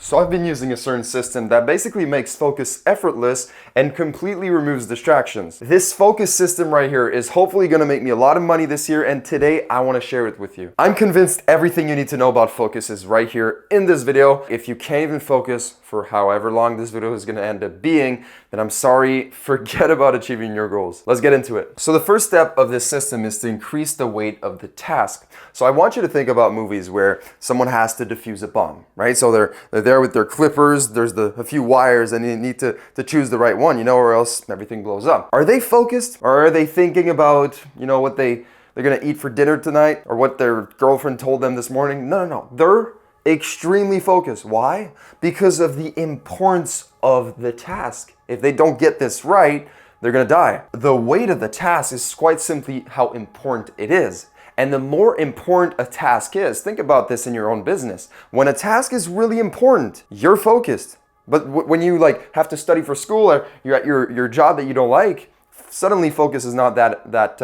So I've been using a certain system that basically makes focus effortless and completely removes distractions. This focus system right here is hopefully going to make me a lot of money this year, and today I want to share it with you. I'm convinced everything you need to know about focus is right here in this video. If you can't even focus for however long this video is going to end up being, then I'm sorry, forget about achieving your goals. Let's get into it. So the first step of this system is to increase the weight of the task. So I want you to think about movies where someone has to defuse a bomb, right? So they're there with their clippers, there's a few wires, and you need to choose the right one, or else everything blows up. Are they focused, or are they thinking about, what they're gonna eat for dinner tonight, or what their girlfriend told them this morning? No. They're extremely focused. Why? Because of the importance of the task. If they don't get this right, they're gonna die. The weight of the task is quite simply how important it is. And the more important a task is, think about this in your own business. When a task is really important, you're focused. But when you have to study for school, or you're at your job that you don't like, suddenly focus is not that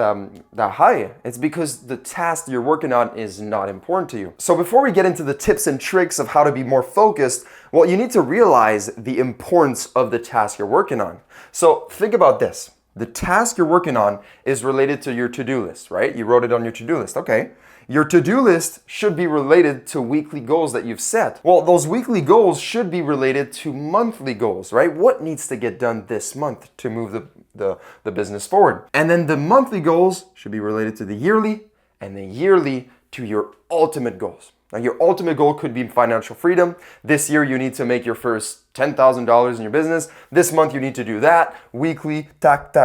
high. It's because the task you're working on is not important to you. So before we get into the tips and tricks of how to be more focused, well, you need to realize the importance of the task you're working on. So think about this. The task you're working on is related to your to-do list, right? You wrote it on your to-do list. Okay. Your to-do list should be related to weekly goals that you've set. Well, those weekly goals should be related to monthly goals, right? What needs to get done this month to move the business forward? And then the monthly goals should be related to the yearly, and the yearly to your ultimate goals. Now, your ultimate goal could be financial freedom. This year, you need to make your first $10,000 in your business. This month, you need to do that weekly, tack,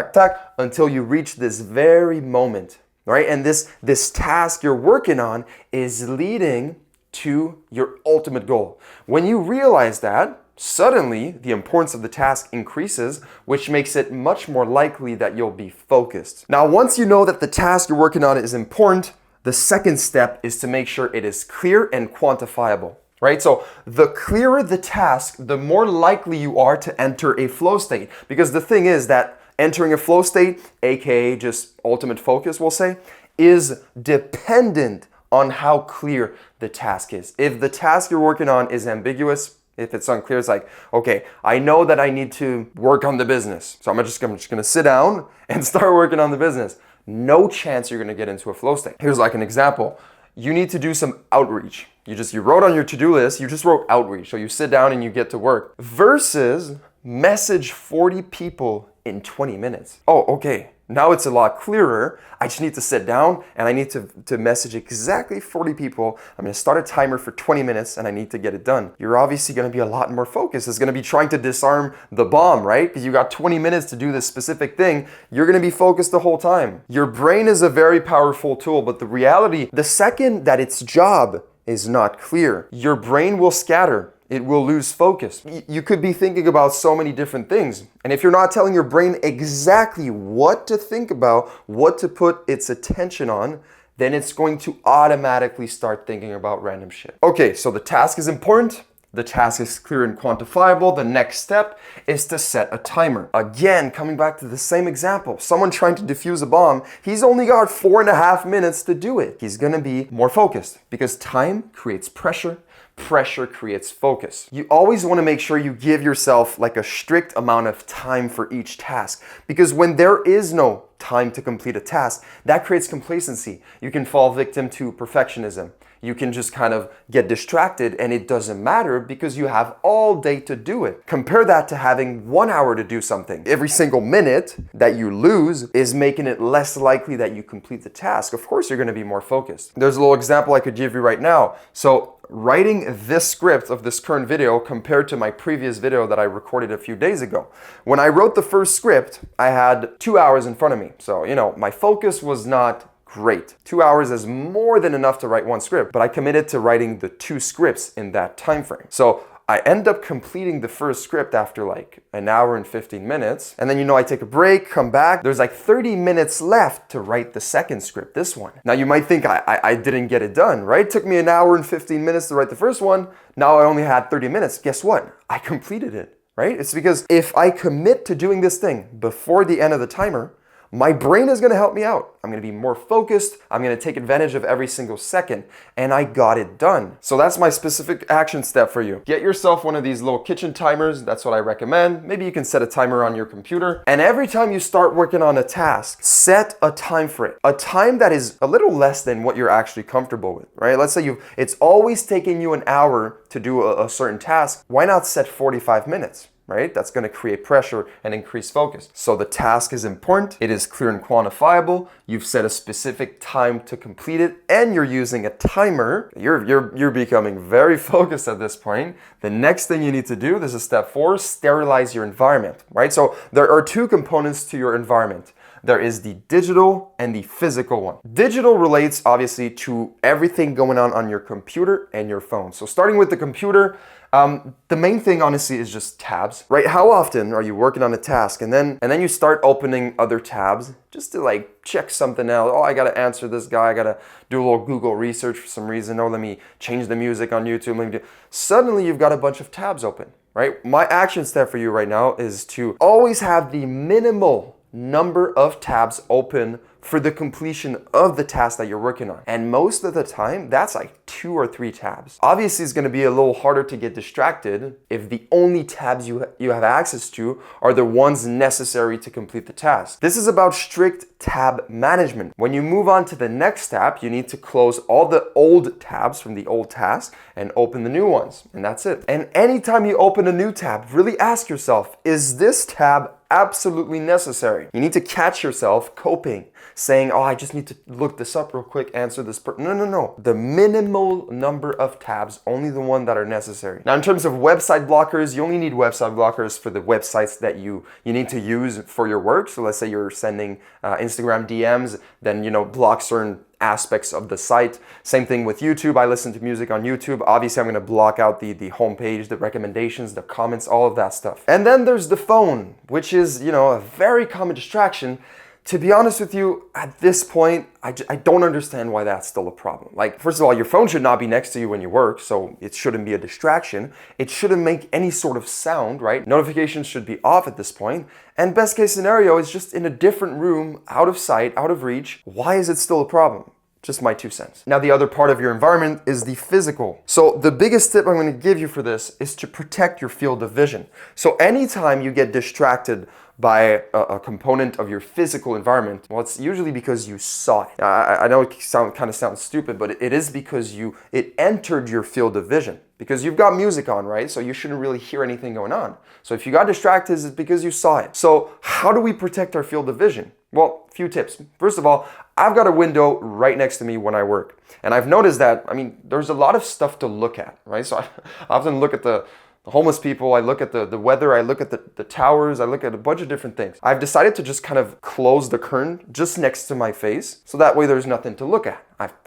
until you reach this very moment, right? And this task you're working on is leading to your ultimate goal. When you realize that, suddenly the importance of the task increases, which makes it much more likely that you'll be focused. Now, once you know that the task you're working on is important, the second step is to make sure it is clear and quantifiable, right? So the clearer the task, the more likely you are to enter a flow state. Because the thing is that entering a flow state, aka just ultimate focus, we'll say, is dependent on how clear the task is. If the task you're working on is ambiguous, if it's unclear, it's like, okay, I know that I need to work on the business. So I'm just gonna sit down and start working on the business. No chance you're gonna get into a flow state. Here's an example. You need to do some outreach. You wrote on your to-do list, you just wrote outreach. So you sit down and you get to work. Versus message 40 people in 20 minutes. Oh, okay. Now it's a lot clearer. I just need to sit down and I need to message exactly 40 people. I'm gonna start a timer for 20 minutes and I need to get it done. You're obviously gonna be a lot more focused. It's gonna be trying to disarm the bomb, right? Because you got 20 minutes to do this specific thing. You're gonna be focused the whole time. Your brain is a very powerful tool, but the reality, the second that its job is not clear, your brain will scatter. It will lose focus. You could be thinking about so many different things. And if you're not telling your brain exactly what to think about, what to put its attention on, then it's going to automatically start thinking about random shit. Okay, so the task is important. The task is clear and quantifiable. The next step is to set a timer. Again, coming back to the same example, someone trying to defuse a bomb, he's only got 4.5 minutes to do it. He's gonna be more focused because time creates pressure. Pressure creates focus. You always want to make sure you give yourself a strict amount of time for each task, because when there is no time to complete a task, that creates complacency. You can fall victim to perfectionism. You can just kind of get distracted and it doesn't matter because you have all day to do it. Compare that to having 1 hour to do something. Every single minute that you lose is making it less likely that you complete the task. Of course, you're going to be more focused. There's a little example I could give you right now. So writing this script of this current video compared to my previous video that I recorded a few days ago. When I wrote the first script, I had 2 hours in front of me. So, my focus was not great. 2 hours is more than enough to write one script, but I committed to writing the 2 scripts in that time frame. So I end up completing the first script after 1 hour and 15 minutes. And then, I take a break, come back. There's 30 minutes left to write the second script, this one. Now you might think I didn't get it done, right? It took me 1 hour and 15 minutes to write the first one. Now I only had 30 minutes. Guess what? I completed it, right? It's because if I commit to doing this thing before the end of the timer, my brain is gonna help me out. I'm gonna be more focused. I'm gonna take advantage of every single second, and I got it done. So that's my specific action step for you. Get yourself one of these little kitchen timers. That's what I recommend. Maybe you can set a timer on your computer. And every time you start working on a task, set a time for it. A time that is a little less than what you're actually comfortable with, right? Let's say it's always taking you an hour to do a certain task. Why not set 45 minutes? Right? That's going to create pressure and increase focus. So the task is important. It is clear and quantifiable. You've set a specific time to complete it, and you're using a timer. You're becoming very focused at this point. The next thing you need to do, this is step 4, sterilize your environment, right? So there are 2 components to your environment. There is the digital and the physical one. Digital relates obviously to everything going on your computer and your phone. So starting with the computer, the main thing honestly is just tabs, right? How often are you working on a task and then you start opening other tabs just to like check something out? Oh, I gotta answer this guy. I gotta do a little Google research for some reason. Oh, let me change the music on YouTube. Suddenly you've got a bunch of tabs open, right? My action step for you right now is to always have the minimal number of tabs open for the completion of the task that you're working on. And most of the time, that's like 2 or 3 tabs. Obviously, it's gonna be a little harder to get distracted if the only tabs you have access to are the ones necessary to complete the task. This is about strict tab management. When you move on to the next step, you need to close all the old tabs from the old task and open the new ones, and that's it. And anytime you open a new tab, really ask yourself, is this tab absolutely necessary? You need to catch yourself coping, saying, oh, I just need to look this up real quick, answer this. No. The minimal number of tabs, only the one that are necessary. Now, in terms of website blockers, you only need website blockers for the websites that you need to use for your work. So let's say you're sending Instagram DMs, then, block certain aspects of the site. Same thing with YouTube. I listen to music on YouTube. Obviously, I'm going to block out the homepage, the recommendations, the comments, all of that stuff. And then there's the phone, which is, a very common distraction. To be honest with you, at this point, I don't understand why that's still a problem. Like, first of all, your phone should not be next to you when you work, so it shouldn't be a distraction. It shouldn't make any sort of sound, right? Notifications should be off at this point. And best case scenario is just in a different room, out of sight, out of reach. Why is it still a problem? Just my 2 cents. Now, the other part of your environment is the physical. So the biggest tip I'm going to give you for this is to protect your field of vision. So anytime you get distracted by a component of your physical environment, well, it's usually because you saw it. I know it kind of sounds stupid, but it is because it entered your field of vision. Because you've got music on, right? So you shouldn't really hear anything going on. So if you got distracted, it's because you saw it. So how do we protect our field of vision? Well, a few tips. First of all, I've got a window right next to me when I work. And I've noticed that, there's a lot of stuff to look at, right? So I often look at the homeless people, I look at the weather, I look at the towers, I look at a bunch of different things. I've decided to just kind of close the curtain just next to my face, so that way there's nothing to look at.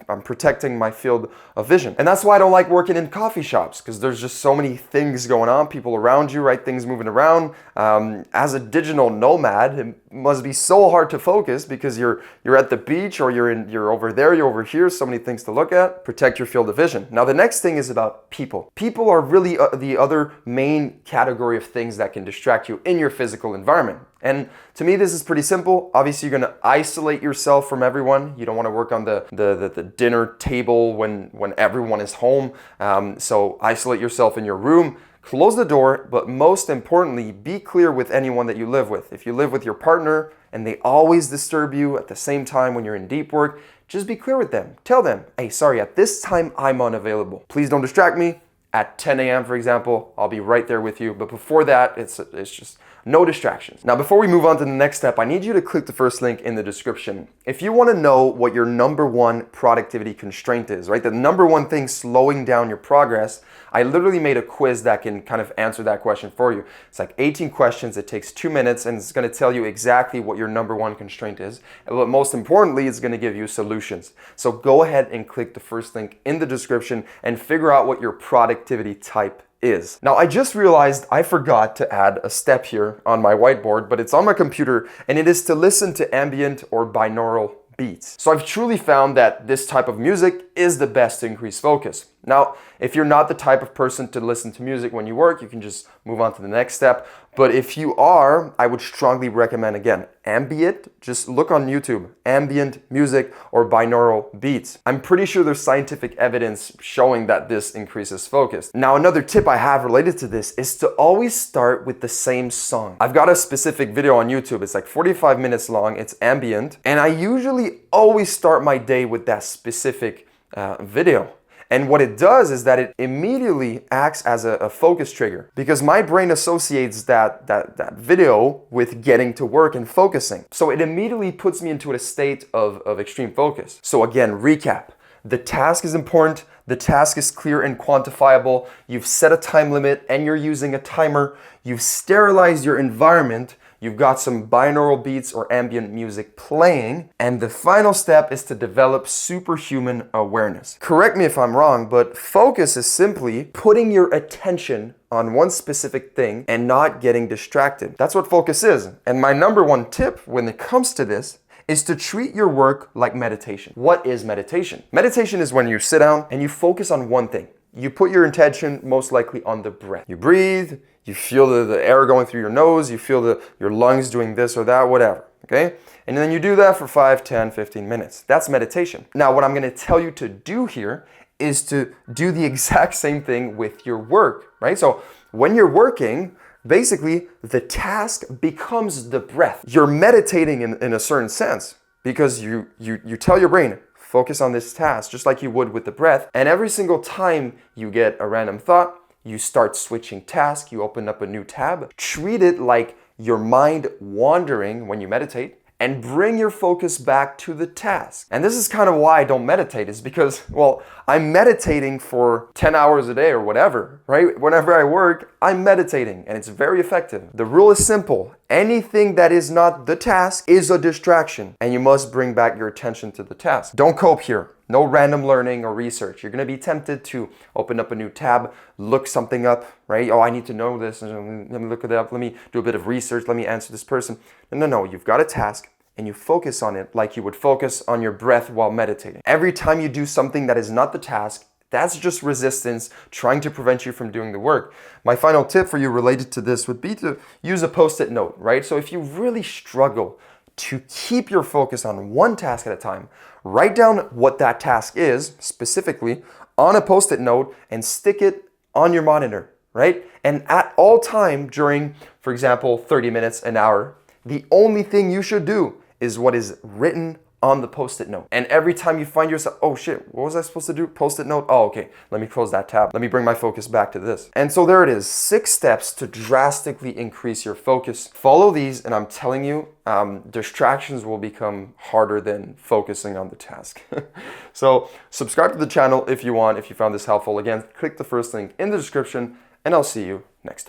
I'm protecting my field of vision. And that's why I don't like working in coffee shops, because there's just so many things going on, people around you, right? Things moving around. As a digital nomad, it must be so hard to focus because you're at the beach, or you're over there, you're over here, so many things to look at. Protect your field of vision. Now, the next thing is about people. People are really the other main category of things that can distract you in your physical environment. And to me, this is pretty simple. Obviously, you're going to isolate yourself from everyone. You don't want to work on the dinner table when everyone is home. So isolate yourself in your room. Close the door, but most importantly, be clear with anyone that you live with. If you live with your partner and they always disturb you at the same time when you're in deep work, just be clear with them. Tell them, hey, sorry, at this time, I'm unavailable. Please don't distract me. At 10 a.m., for example, I'll be right there with you. But before that, it's just no distractions. Now, before we move on to the next step, I need you to click the first link in the description. If you want to know what your #1 productivity constraint is, right? The #1 thing slowing down your progress, I literally made a quiz that can kind of answer that question for you. It's like 18 questions. It takes 2 minutes, and it's going to tell you exactly what your #1 constraint is. But most importantly, it's going to give you solutions. So go ahead and click the first link in the description and figure out what your productivity type is. Now, I just realized I forgot to add a step here on my whiteboard, but it's on my computer, and it is to listen to ambient or binaural beats. So I've truly found that this type of music is the best to increase focus. Now, if you're not the type of person to listen to music when you work, you can just move on to the next step. But if you are, I would strongly recommend, again, ambient, just look on YouTube, ambient music or binaural beats. I'm pretty sure there's scientific evidence showing that this increases focus. Now, another tip I have related to this is to always start with the same song. I've got a specific video on YouTube. It's like 45 minutes long. It's ambient. And I usually always start my day with that specific video. And what it does is that it immediately acts as a focus trigger because my brain associates that video with getting to work and focusing. So it immediately puts me into a state of extreme focus. So again, recap. The task is important. The task is clear and quantifiable. You've set a time limit and you're using a timer. You've sterilized your environment. You've got some binaural beats or ambient music playing. And the final step is to develop superhuman awareness. Correct me if I'm wrong, but focus is simply putting your attention on one specific thing and not getting distracted. That's what focus is. And my number one tip when it comes to this is to treat your work like meditation. What is meditation? Meditation is when you sit down and you focus on one thing. You put your intention most likely on the breath. You breathe, you feel the air going through your nose, you feel your lungs doing this or that, whatever, okay? And then you do that for 5, 10, 15 minutes. That's meditation. Now, what I'm gonna tell you to do here is to do the exact same thing with your work, right? So when you're working, basically the task becomes the breath. You're meditating in a certain sense because you tell your brain, focus on this task, just like you would with the breath. And every single time you get a random thought, you start switching tasks, you open up a new tab. Treat it like your mind wandering when you meditate and bring your focus back to the task. And this is kind of why I don't meditate, is because, well, I'm meditating for 10 hours a day or whatever, right? Whenever I work, I'm meditating and it's very effective. The rule is simple. Anything that is not the task is a distraction and you must bring back your attention to the task. Don't cope here. No random learning or research. You're gonna be tempted to open up a new tab, look something up, right? Oh, I need to know this. Let me look it up. Let me do a bit of research. Let me answer this person. No. You've got a task and you focus on it like you would focus on your breath while meditating. Every time you do something that is not the task, that's just resistance trying to prevent you from doing the work. My final tip for you related to this would be to use a post-it note, right? So if you really struggle to keep your focus on one task at a time, write down what that task is specifically on a post-it note and stick it on your monitor, right? And at all time during, for example, 30 minutes, an hour, the only thing you should do is what is written on the post-it note. And every time you find yourself, oh shit, what was I supposed to do? Post-it note? Oh, okay, let me close that tab. Let me bring my focus back to this. And so there it is, 6 steps to drastically increase your focus. Follow these and I'm telling you, distractions will become harder than focusing on the task. So subscribe to the channel if you want, if you found this helpful. Again, click the first link in the description and I'll see you next time.